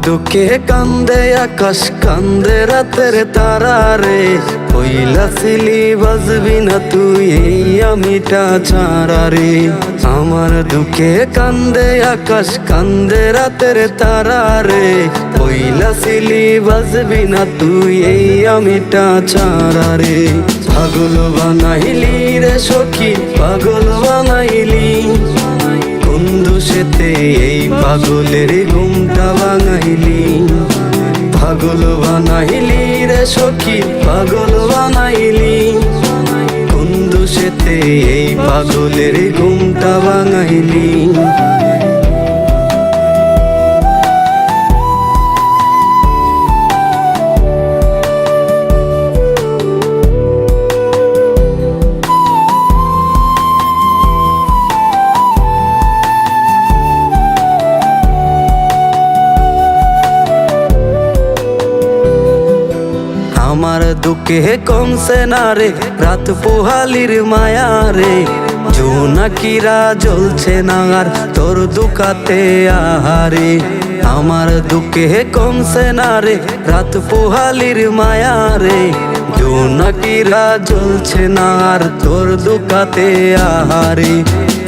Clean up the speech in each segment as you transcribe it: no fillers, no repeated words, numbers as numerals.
দুঃখে কান্দে আকাশ, কান্দে রাতের তারা রে। কইলাছিলি বাজবি না তুই এই আমিটা ছাড়া রে। আমার দুঃখে কান্দে আকাশ, কান্দে রাতের তারা রে। কইলাছিলি বাজবি না তুই এই আমিটা ছাড়া রে। পাগল বানাইলি রে সখী, পাগল বানাইলি। কোন দোষেতে এই পাগলের ঘুমটা ভাঙাইলি। পাগল বানাইলি রে সখী, পাগল বানাইলি। কোন দোষেতে এই পাগলের ঘুমটা ভাঙাইলি। আমার দুঃখে কমছে না রে রাত পোহালির মায়া রে। জোনাকিরা জ্বলছে না আর তোর দুকাতে আহারে। আমার দুঃখে কমছে না রে রাত পোহালির মায়া রে। জোনাকিরা জ্বলছে না আর তোর দুকাতে আহারে।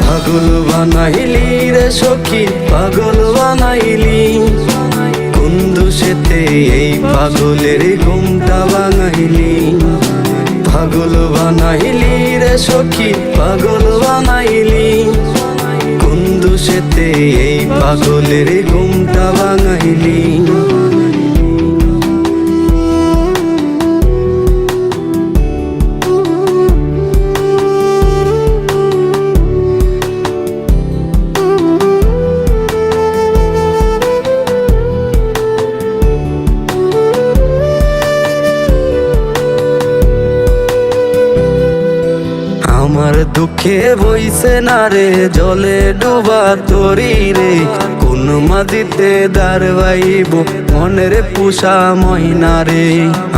পাগল বানাইলি রে সখী, পাগল বানাইলি। কোন দোষেতে এই পাগলের ঘুমটা ভাঙাইলি। পাগল বানাইলি রে সখী, পাগল বানাইলি। কোন দোষেতে এই পাগলের ঘুমটা ভাঙাইলি। আমার দুঃখে বইছে না রে জলে ডুবা তরি রে। কোন মাঝিতে দাঁড়াইব মনের পুষা ময়না রে।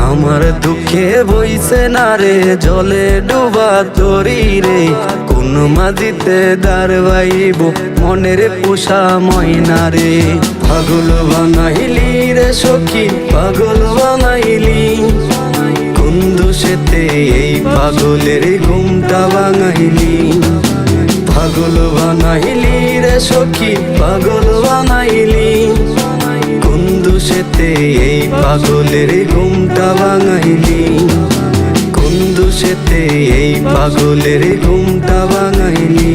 আমার দুঃখে বইছে না রে জলে ডুবা তরি রে। কোন মাঝিতে দাঁড়াইব মনের পুষা ময়না রে। পাগল বানাইলি রে সখী, পাগল বানাইলি। কোন দোষেতে এই পাগলের ঘুমটা ভাঙাইলি। পাগল বানাইলি রে সখী, পাগল বানাইলি। কোন দোষেতে এই পাগলের ঘুমটা ভাঙাইলি। কোন দোষেতে এই পাগলের ঘুমটা ভাঙাইলি।